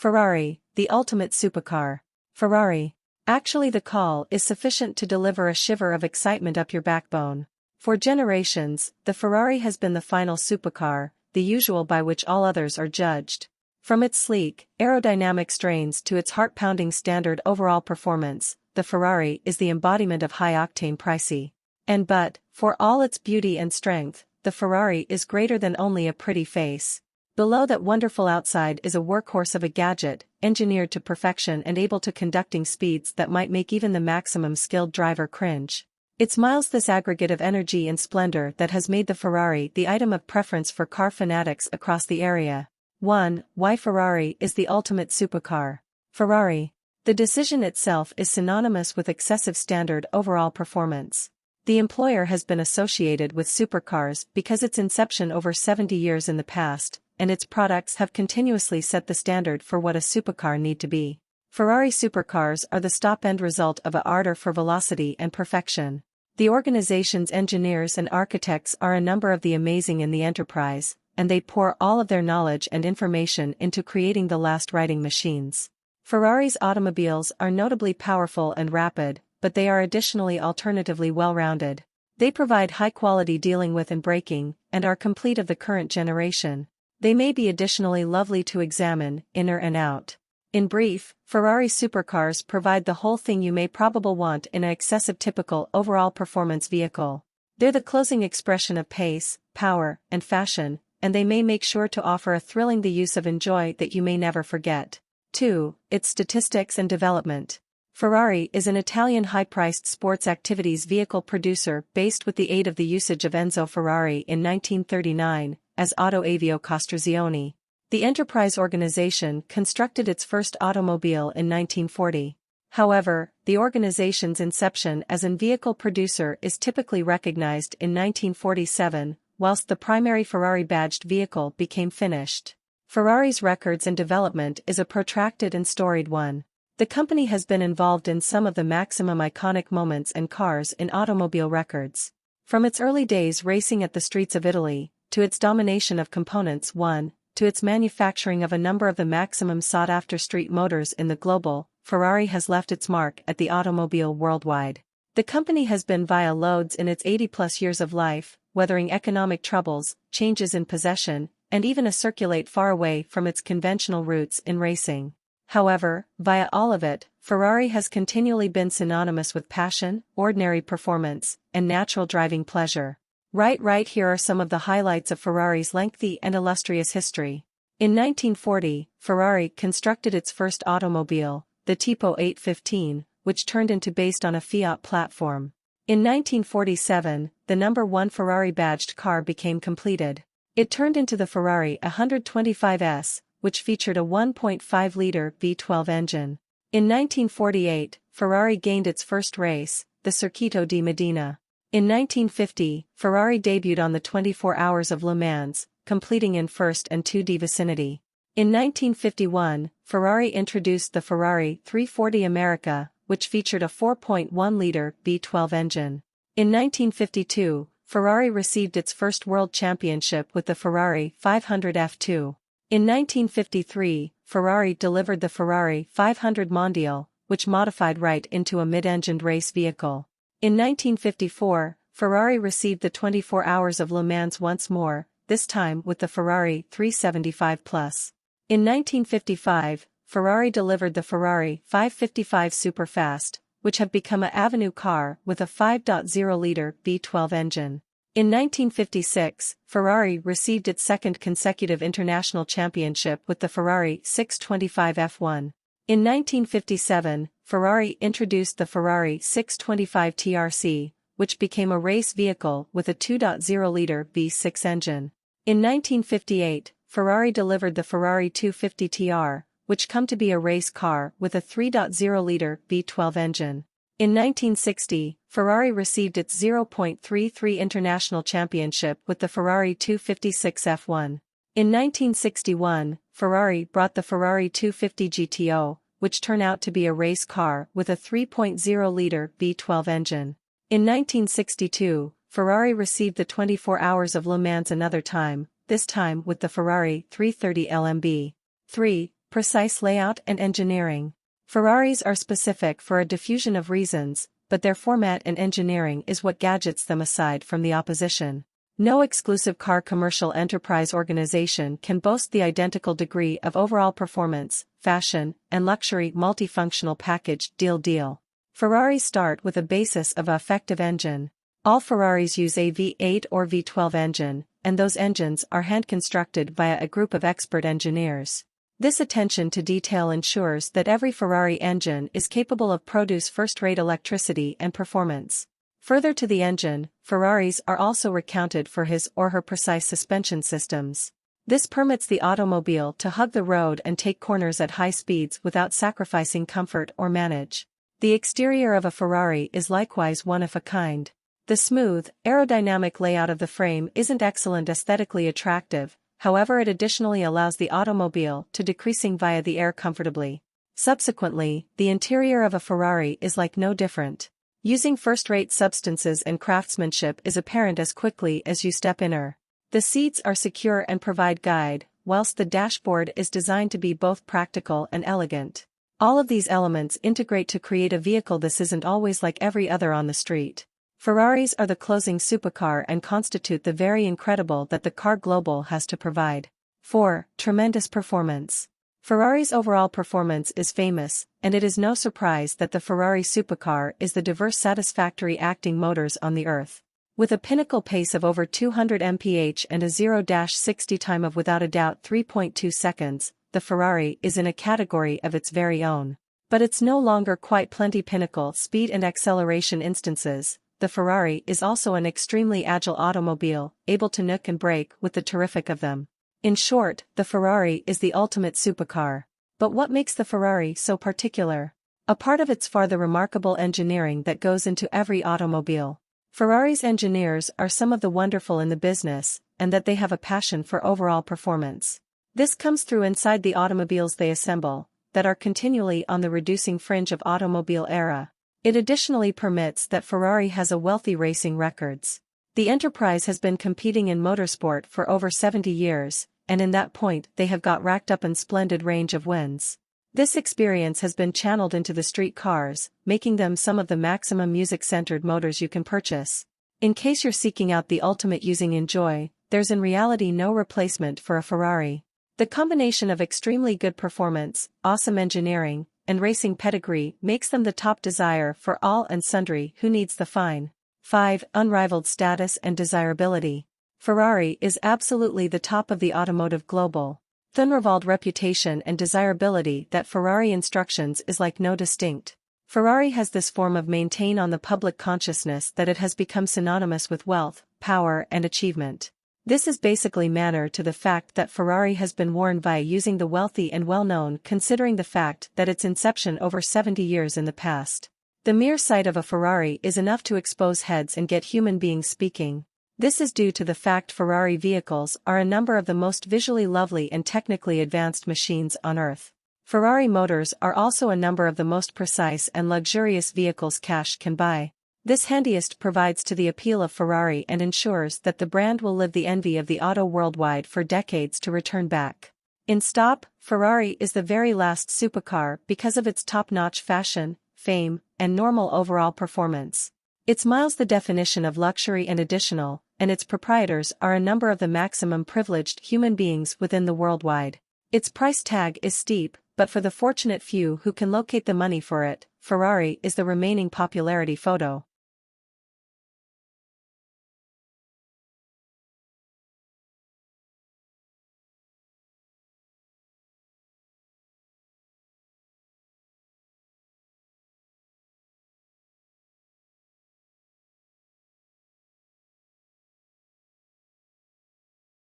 Ferrari, the ultimate supercar. Ferrari. Actually, the call is sufficient to deliver a shiver of excitement up your backbone. For generations, the Ferrari has been the final supercar, the usual by which all others are judged. From its sleek, aerodynamic strains to its heart-pounding standard overall performance, the Ferrari is the embodiment of high-octane pricey. But, for all its beauty and strength, the Ferrari is greater than only a pretty face. Below that wonderful outside is a workhorse of a gadget, engineered to perfection and able to conducting speeds that might make even the maximum skilled driver cringe. It's miles this aggregate of energy and splendor that has made the Ferrari the item of preference for car fanatics across the area. 1. Why Ferrari is the ultimate supercar. Ferrari. The decision itself is synonymous with excessive standard overall performance. The employer has been associated with supercars because its inception over 70 years in the past, and its products have continuously set the standard for what a supercar need to be. Ferrari supercars are the stop-end result of a ardor for velocity and perfection. The organization's engineers and architects are a number of the amazing in the enterprise, and they pour all of their knowledge and information into creating the last riding machines. Ferrari's automobiles are notably powerful and rapid, but they are additionally alternatively well-rounded. They provide high-quality dealing with and braking, and are complete of the current generation. They may be additionally lovely to examine, inner and out. In brief, Ferrari supercars provide the whole thing you may probably want in an excessive typical overall performance vehicle. They're the closing expression of pace, power, and fashion, and they may make sure to offer a thrilling the use of enjoy that you may never forget. 2. Its statistics and development. Ferrari is an Italian high-priced sports activities vehicle producer based with the aid of the usage of Enzo Ferrari in 1939, as Autoavio Costruzioni. The enterprise organization constructed its first automobile in 1940. However, the organization's inception as an vehicle producer is typically recognized in 1947, whilst the primary Ferrari-badged vehicle became finished. Ferrari's records and development is a protracted and storied one. The company has been involved in some of the maximum iconic moments and cars in automobile records. From its early days racing at the streets of Italy, to its domination of components 1, to its manufacturing of a number of the maximum sought-after street motors in the global, Ferrari has left its mark at the automobile worldwide. The company has been via loads in its 80-plus years of life, weathering economic troubles, changes in possession, and even a circulate far away from its conventional roots in racing. However, via all of it, Ferrari has continually been synonymous with passion, ordinary performance, and natural driving pleasure. Right here are some of the highlights of Ferrari's lengthy and illustrious history. In 1940, Ferrari constructed its first automobile, the Tipo 815, which turned into based on a Fiat platform. In 1947, the number 1 Ferrari-badged car became completed. It turned into the Ferrari 125S, which featured a 1.5-liter V12 engine. In 1948, Ferrari gained its first race, the Circuito di Modena. In 1950, Ferrari debuted on the 24 Hours of Le Mans, completing in first and 2D vicinity. In 1951, Ferrari introduced the Ferrari 340 America, which featured a 4.1-liter V12 engine. In 1952, Ferrari received its first world championship with the Ferrari 500 F2. In 1953, Ferrari delivered the Ferrari 500 Mondial, which modified right into a mid-engined race vehicle. In 1954, Ferrari received the 24 Hours of Le Mans once more, this time with the Ferrari 375 Plus. In 1955, Ferrari delivered the Ferrari 555 Superfast, which have become an avenue car with a 5.0-liter V12 engine. In 1956, Ferrari received its second consecutive international championship with the Ferrari 625 F1. In 1957, Ferrari introduced the Ferrari 625 TRC, which became a race vehicle with a 2.0-liter V6 engine. In 1958, Ferrari delivered the Ferrari 250 TR, which come to be a race car with a 3.0-liter V12 engine. In 1960, Ferrari received its 0.33 international championship with the Ferrari 256 F1. In 1961, Ferrari brought the Ferrari 250 GTO, which turned out to be a race car with a 3.0-liter V12 engine. In 1962, Ferrari received the 24 Hours of Le Mans another time, this time with the Ferrari 330 LMB. 3. Precise layout and engineering. Ferraris are specific for a diffusion of reasons, but their format and engineering is what gadgets them aside from the opposition. No exclusive car commercial enterprise organization can boast the identical degree of overall performance, fashion, and luxury multifunctional package deal. Ferraris start with a basis of an effective engine. All Ferraris use a V8 or V12 engine, and those engines are hand-constructed via a group of expert engineers. This attention to detail ensures that every Ferrari engine is capable of produce first-rate electricity and performance. Further to the engine, Ferraris are also recounted for his or her precise suspension systems. This permits the automobile to hug the road and take corners at high speeds without sacrificing comfort or manage. The exterior of a Ferrari is likewise one of a kind. The smooth, aerodynamic layout of the frame isn't excellent aesthetically attractive, however it additionally allows the automobile to decreasing via the air comfortably. Subsequently, the interior of a Ferrari is like no different. Using first-rate substances and craftsmanship is apparent as quickly as you step in her. The seats are secure and provide guide, whilst the dashboard is designed to be both practical and elegant. All of these elements integrate to create a vehicle that isn't always like every other on the street. Ferraris are the closing supercar and constitute the very incredible that the car global has to provide. 4. Tremendous performance. Ferrari's overall performance is famous, and it is no surprise that the Ferrari supercar is the diverse satisfactory acting motors on the earth. With a pinnacle pace of over 200 mph and a 0-60 time of without a doubt 3.2 seconds, the Ferrari is in a category of its very own. But it's no longer quite plenty pinnacle speed and acceleration instances. The Ferrari is also an extremely agile automobile, able to nook and break with the terrific of them. In short, the Ferrari is the ultimate supercar. But what makes the Ferrari so particular? A part of it's far the remarkable engineering that goes into every automobile. Ferrari's engineers are some of the wonderful in the business, and that they have a passion for overall performance. This comes through inside the automobiles they assemble, that are continually on the reducing fringe of automobile era. It additionally permits that Ferrari has a wealthy racing records. The enterprise has been competing in motorsport for over 70 years, and in that point they have got racked up in splendid range of wins. This experience has been channeled into the street cars, making them some of the maximum music-centered motors you can purchase. In case you're seeking out the ultimate using enjoy, there's in reality no replacement for a Ferrari. The combination of extremely good performance, awesome engineering, and racing pedigree makes them the top desire for all and sundry who needs the fine. 5. Unrivaled status and desirability. Ferrari is absolutely the top of the automotive global. The unrivaled reputation and desirability that Ferrari instructions is like no distinct. Ferrari has this form of maintain on the public consciousness that it has become synonymous with wealth, power and achievement. This is basically manner to the fact that Ferrari has been worn via using the wealthy and well-known considering the fact that its inception over 70 years in the past. The mere sight of a Ferrari is enough to expose heads and get human beings speaking. This is due to the fact Ferrari vehicles are a number of the most visually lovely and technically advanced machines on earth. Ferrari motors are also a number of the most precise and luxurious vehicles cash can buy. This handiest provides to the appeal of Ferrari and ensures that the brand will live the envy of the auto worldwide for decades to return back. In stop, Ferrari is the very last supercar because of its top-notch fashion, fame, and normal overall performance. It's miles the definition of luxury and additional, and its proprietors are a number of the maximum privileged human beings within the worldwide. Its price tag is steep, but for the fortunate few who can locate the money for it, Ferrari is the remaining popularity photo.